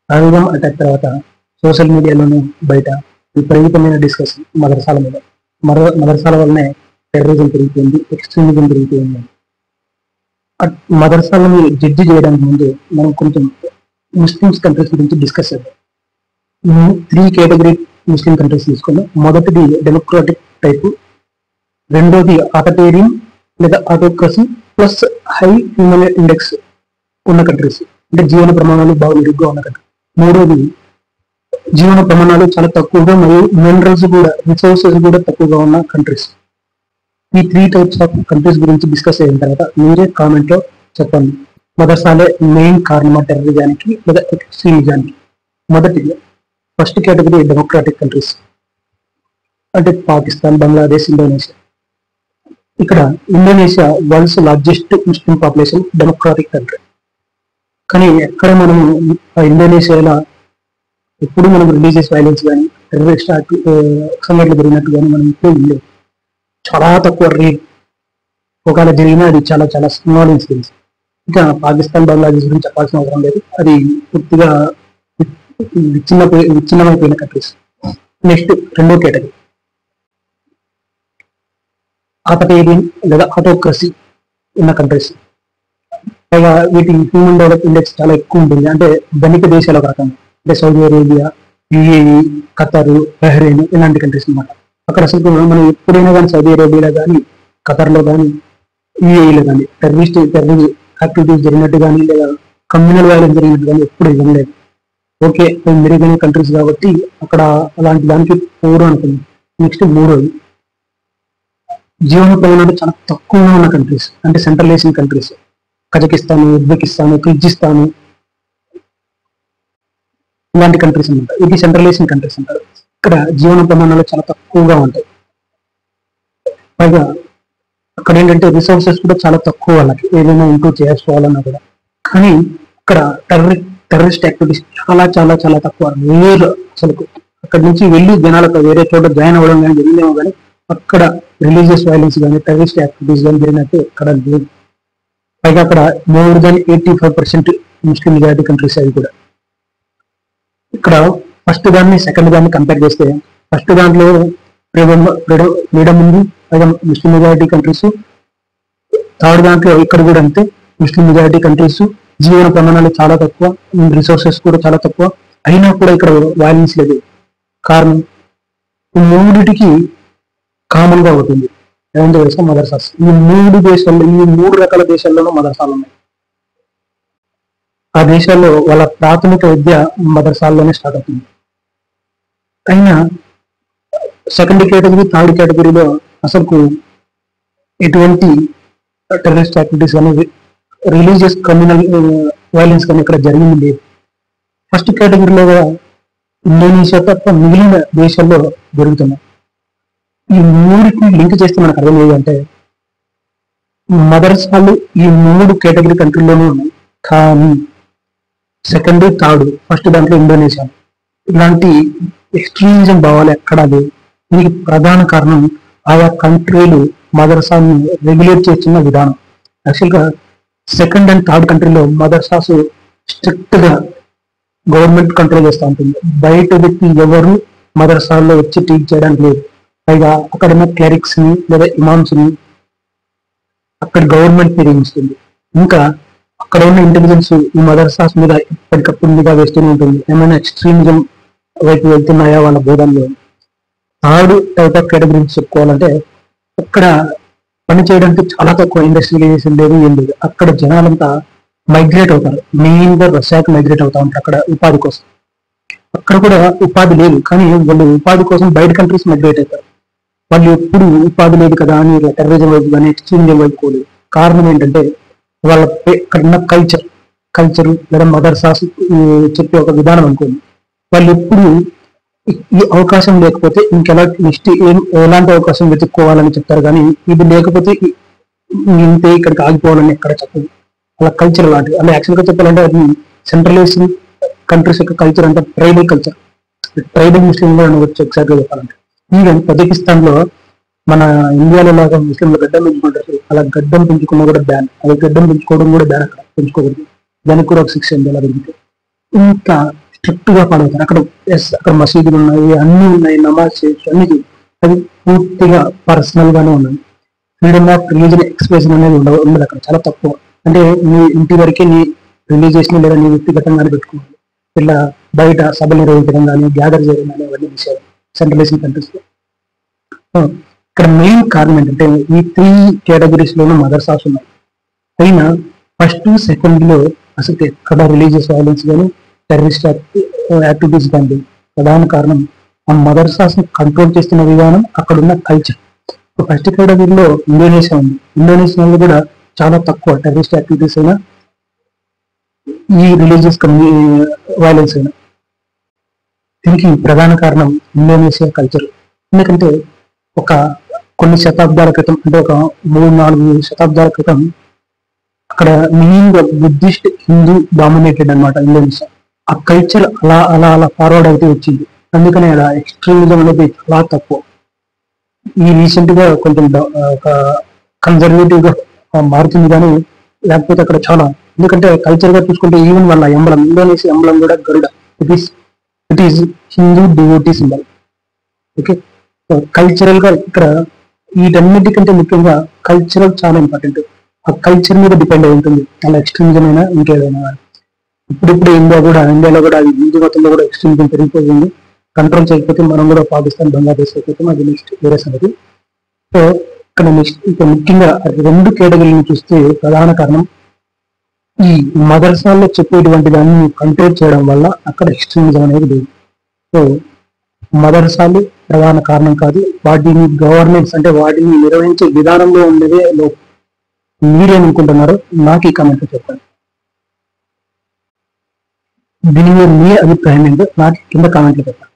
Pahalgam attack తర్వాత social మీడియాలోనూ బయట విపరీతమైన డిస్కషన్ మదర్సాల మీద. మదర్సాల వల్లనే టెర్రరిజం పెరిగిపోయింది, ఎక్స్ట్రీమిజం పెరిగిపోయింది. మదర్సాలను జడ్జి చేయడానికి ముందు మనం కొంచెం ముస్లిమ్స్ కంట్రీస్ గురించి డిస్కస్ చేద్దాం. 3 కేటగిరీ ముస్లిం కంట్రీస్ తీసుకున్నాం. మొదటిది డెమోక్రాటిక్ టైపు, రెండోది ఆథోరిటేరియన్ లేదా autocracy plus high human index ఉన్న కంట్రీస్, అంటే జీవన ప్రమాణాలు బాగా మెరుగ్గా ఉన్న కంట్రీ. మూడోది జీవన ప్రమాణాలు చాలా తక్కువగా మరియు మినరల్స్ కూడా, రిసోర్సెస్ కూడా తక్కువగా ఉన్న కంట్రీస్. ఈ 3 టైప్స్ ఆఫ్ కంట్రీస్ గురించి డిస్కస్ అయిన తర్వాత మీరే కామెంట్ లో చెప్పండి, మదర్సాలే మెయిన్ కారణమా టెర్రరిజానికి లేదా ఎక్స్ట్రీమిజానికి? మొదటిది ఫస్ట్ కేటగిరీ డెమోక్రాటిక్ కంట్రీస్, అంటే పాకిస్తాన్, బంగ్లాదేశ్, ఇండోనేషియా. ఇక్కడ ఇండోనేషియా వరల్డ్స్ లార్జెస్ట్ ముస్లిం పాపులేషన్ డెమోక్రాటిక్ కంట్రీ. కానీ ఎక్కడ మనం ఇండోనేషియాలో ఎప్పుడు మనం రిలీజియస్ వైలెన్స్ కానీ టెర్రరిస్ట్ సంఘటనలు జరిగినట్టు కానీ మనం ఎప్పుడు లేదు. చాలా తక్కువ రేట్, ఒకవేళ జరిగినా అది చాలా చాలా స్మాల్ ఇన్సిడెంట్స్. ఇంకా పాకిస్తాన్, బంగ్లాదేశ్ గురించి చెప్పాల్సిన అవసరం లేదు, అది పూర్తిగా విచ్ఛిన్నమైపోయిన కంట్రీస్. నెక్స్ట్ రెండో కేటగిరీ ఆథోరిటేరియన్ లేదా ఆటోక్రసీ ఉన్న కంట్రీస్. పైగా వీటి హ్యూమన్ డెవలప్ ఇండెక్స్ చాలా ఎక్కువ ఉంటుంది, అంటే ధనిక దేశాల ఒక రకంగా, అంటే Saudi Arabia, UAE, Qatar, Bahrain ఇలాంటి కంట్రీస్ అనమాట. అక్కడ అసలు మనం ఎప్పుడైనా కానీ సౌదీ అరేబియాలో కానీ, ఖతర్లో కానీ, యుఏఈలో కానీ టెర్రరిస్ట్ యాక్టివిటీస్ జరిగినట్టు కానీ లేదా కమ్యూనల్ వైలెన్స్ జరిగినట్టు కానీ ఎప్పుడు ఇవ్వలేదు. ఓకే, మెరుగైన కంట్రీస్ కాబట్టి అక్కడ అలాంటి దానికి పోరు అనుకుంది. నెక్స్ట్ మూడోది జీవన ప్రమాణాలు చాలా తక్కువగా ఉన్న కంట్రీస్, అంటే central Asian countries, Kazakhstan, Uzbekistan, Kyrgyzstan ఇలాంటి కంట్రీస్ అనమాట. ఇది సెంట్రల్ ఏషియన్ కంట్రీస్ అంటారు. ఇక్కడ జీవన ప్రమాణాలు చాలా తక్కువగా ఉంటాయి. పైగా అక్కడ ఏంటంటే రిసోర్సెస్ కూడా చాలా తక్కువ, వాళ్ళకి ఏదైనా ఇంప్రూవ్ చేసుకోవాలన్నా కూడా. కానీ ఇక్కడ టెర్రరిస్ట్ యాక్టివిటీస్ చాలా చాలా చాలా తక్కువ, రేర్. అసలు అక్కడి నుంచి వెళ్ళి జనాలకు వేరే చోట జాయిన్ అవ్వడం కానీ జరిగిందేమో, కానీ అక్కడ రిలీజియస్ వైలెన్స్ కానీ టెర్రరిస్ట్ యాక్టివిటీస్ కానీ జరిగినట్టు అక్కడ లేదు. పైగా అక్కడ మోర్ దాన్ 85% ముస్లిం మెజారిటీ కంట్రీస్ అవి కూడా. ఇక్కడ ఫస్ట్ దాన్ని సెకండ్ దాన్ని కంపేర్ చేస్తే ఫస్ట్ దాంట్లో ఫ్రీడమ్ ఉంది, పైగా ముస్లిం మెజారిటీ కంట్రీస్. థర్డ్ దాంట్లో ఇక్కడ కూడా అంతే, ముస్లిం మెజారిటీ కంట్రీస్, జీవన ప్రమాణాలు చాలా తక్కువ, రిసోర్సెస్ కూడా చాలా తక్కువ, అయినా కూడా ఇక్కడ వైలెన్స్ లేదు. కారణం ఈ మూడిటికి కామన్ గా అవుతుంది, ఏమంటే తెలుసా? మదర్సాస్. ఈ 3 దేశాల్లో, ఈ 3 రకాల దేశాల్లోనూ మదర్సాలు ఉన్నాయి. ఆ దేశాల్లో వాళ్ళ ప్రాథమిక విద్య మదర్సాల్లోనే స్టార్ట్ అవుతుంది. అయినా సెకండ్ కేటగిరీ, థర్డ్ కేటగిరీలో అసలు ఎటువంటి టెర్రరిస్ట్ యాక్టివిటీస్ అనేది, రిలీజియస్ కమ్యూనల్ వైలెన్స్ కానీ ఇక్కడ జరిగింది లేదు. ఫస్ట్ కేటగిరీలో ఇండోనేషియా తప్ప మిగిలిన దేశాల్లో జరుగుతున్నాయి. ఈ మూడిటిని లింక్ చేస్తే మనకు అర్థమయ్యేది అంటే మదర్సాలు ఈ 3 కేటగిరీ కంట్రీల్లోనూ ఉన్నాయి. కానీ సెకండ్, థర్డ్, ఫస్ట్ దాంట్లో ఇండోనేషియా ఇలాంటి ఎక్స్ట్రీమిజం భావాలు ఎక్కడా లేవు. దీనికి ప్రధాన కారణం ఆయా కంట్రీలు మదర్సాను రెగ్యులేట్ చేస్తున్న విధానం. యాక్చువల్గా సెకండ్ అండ్ థర్డ్ కంట్రీలో మదర్సాస్ స్ట్రిక్ట్ గా గవర్నమెంట్ కంట్రోల్ చేస్తూ ఉంటుంది. బయట వ్యక్తి ఎవరు మదర్సాల్లో వచ్చి టీచ్ చేయడానికి లేదు. పైగా అక్కడ ఉన్న క్లరిక్స్ ని లేదా ఇమామ్స్ ని అక్కడ గవర్నమెంట్ నియమిస్తుంది. ఇంకా అక్కడ ఉన్న ఇంటెలిజెన్స్ ఈ మదర్సాస్ మీద ఎప్పటికప్పుడు నిఘా వేస్తూనే ఉంటుంది, ఏమైనా ఎక్స్ట్రీమిజం వైపు వెళ్తున్నాయా వాళ్ళ బోధనలో. థర్డ్ టైప్ ఆఫ్ కేటగిరీ చెప్పుకోవాలంటే అక్కడ పని చేయడానికి చాలా తక్కువ ఇండస్ట్రియలైజేషన్ లేదు, ఏం లేదు. అక్కడ జనాలంతా మైగ్రేట్ అవుతారు, మెయిన్ గా రష్యాకి మైగ్రేట్ అవుతా ఉంటారు అక్కడ ఉపాధి కోసం. అక్కడ కూడా ఉపాధి లేదు, కానీ వాళ్ళు ఉపాధి కోసం బయట కంట్రీస్ మైగ్రేట్ అవుతారు. వాళ్ళు ఎప్పుడు ఉపాధి లేదు కదా అని టెర్రరిజం వైపు కానీ ఎక్స్ట్రీమిజం వైపు పోలేదు. కారణం ఏంటంటే వాళ్ళ అక్కడ ఉన్న కల్చర్ లేదా మదర్సాస్ చెప్పే ఒక విధానం అనుకోండి. వాళ్ళు ఎప్పుడు ఈ అవకాశం లేకపోతే ఇంకెలా నెక్స్ట్ ఎలాంటి అవకాశం వెతుక్కోవాలని చెప్తారు, కానీ ఇది లేకపోతే ఇంతే ఇక్కడికి ఆగిపోవాలని ఎక్కడ చెప్పదు. అలా కల్చర్ లాంటిది. అలా యాక్చువల్గా చెప్పాలంటే అది సెంట్రల్ ఏషియన్ కంట్రీస్ యొక్క కల్చర్ అంటే ట్రైబల్ కల్చర్, ట్రైబల్ ముస్లిం కూడా అనవచ్చు ఎగ్జాక్ట్ గా చెప్పాలంటే. ఈవెన్ కజకిస్తాన్ లో మన ఇండియాలో లాగా ముస్లింలు గడ్డం పెంచుకుంటారు, అలా గడ్డం పెంచుకున్నా కూడా బ్యాన్. అది గడ్డం పెంచుకోవడం కూడా బ్యాన్, అక్కడ పెంచుకోకూడదు, దానికి కూడా ఒక శిక్ష ఉంది అలా పెంచితే. ఇంకా స్ట్రిక్ట్ గా ఫాలో అవుతారు. అక్కడ అక్కడ మసీదులు ఉన్నాయి, అన్ని ఉన్నాయి, నమాజ్ చేయొచ్చు, అన్ని చేయొచ్చు. అది పూర్తిగా పర్సనల్ గానే ఉన్నాయి. ఫ్రీడమ్ ఆఫ్ రిలీజన్ ఎక్స్ప్రెషన్ అనేది ఉండదు అక్కడ, చాలా తక్కువ. అంటే నీ ఇంటి వరకే నీ రిలీజియస్ ని లేదా నీ వ్యక్తిగతంగానే పెట్టుకోవాలి. ఇలా బయట సభలు నిర్వహించడం కానీ, గ్యాదర్ చేయడం కానీ అవన్నీ విషయాలు సెంట్రలైజింగ్ కంట్రీస్ లో. ఇక్కడ మెయిన్ కారణం ఏంటంటే ఈ 3 కేటగిరీస్ లోనూ మదర్సాస్ ఉన్నాయి. అయినా ఫస్ట్ సెకండ్ లో అసలు ఎక్కడ రిలీజియస్ వైలెన్స్ కానీ టెర్రరిస్ట్ యాక్టివిటీస్ కానీ ప్రధాన కారణం ఆ మదర్సాస్ ని కంట్రోల్ చేస్తున్న విధానం, అక్కడున్న కల్చర్. ఫస్ట్ కేటగిరీలో ఇండోనేషియా ఉంది. ఇండోనేషియాలో కూడా చాలా తక్కువ టెర్రరిస్ట్ యాక్టివిటీస్ అయినా ఈ రిలీజియస్ వైలెన్స్ అయినా. దీనికి ప్రధాన కారణం ఇండోనేషియా కల్చర్. ఎందుకంటే ఒక కొన్ని శతాబ్దాల క్రితం, అంటే ఒక 3-4 శతాబ్దాల క్రితం అక్కడ మెయిన్ గా బుద్ధిస్ట్ హిందూ డామినేటెడ్ అనమాట ఇండోనేషియా. ఆ కల్చర్ అలా అలా అలా ఫార్వర్డ్ అయితే వచ్చింది. అందుకనే అలా ఎక్స్ట్రీమిజం అనేది చాలా తక్కువ. ఈ రీసెంట్ గా కొంచెం ఒక కన్జర్వేటివ్ గా మారుతుంది, కానీ లేకపోతే అక్కడ చాలా. ఎందుకంటే కల్చర్ గా చూసుకుంటే ఈవెన్ వాళ్ళ ఎంబలం, ఇండోనేషియా ఎంబలం కూడా Garuda. It is Hindu devotee symbol. Okay, cultural గా ఇక్కడ వీటన్నిటికంటే ముఖ్యంగా కల్చరల్ చాలా ఇంపార్టెంట్. ఆ కల్చర్ మీద డిపెండ్ అయి ఉంటుంది, అలా ఎక్స్ట్రీమిజం అయినా ఇంకేదైనా. ఇప్పుడిప్పుడు ఇండియాలో కూడా హిందూ మతంలో కూడా ఎక్స్ట్రీమిజం పెరిగిపోతుంది. కంట్రోల్ చేయకపోతే మనం కూడా పాకిస్తాన్, బంగ్లాదేశ్ అయిపోతాం, అది నెక్స్ట్ వేరే సంగతి. సో ఇక్కడ నెక్స్ట్ ముఖ్యంగా 2 కేటగిరీలను చూస్తే ప్రధాన కారణం ఈ మదర్సాల్లో చెప్పేటువంటి దాన్ని కంట్రోల్ చేయడం వల్ల అక్కడ ఎక్స్ట్రీమిజం అనేది లేదు. సో మదర్సాలు ప్రధాన కారణం కాదు, వాటిని గవర్నెన్స్ అంటే వాటిని నిర్వహించే విధానంలో ఉండేదే లోపం. మీరేమనుకుంటున్నారో నాకు ఈ కామెంట్ చెప్పండి. దీని మీద మీ అభిప్రాయం ఏంటో నాకు కింద కామెంట్లో చెప్పండి.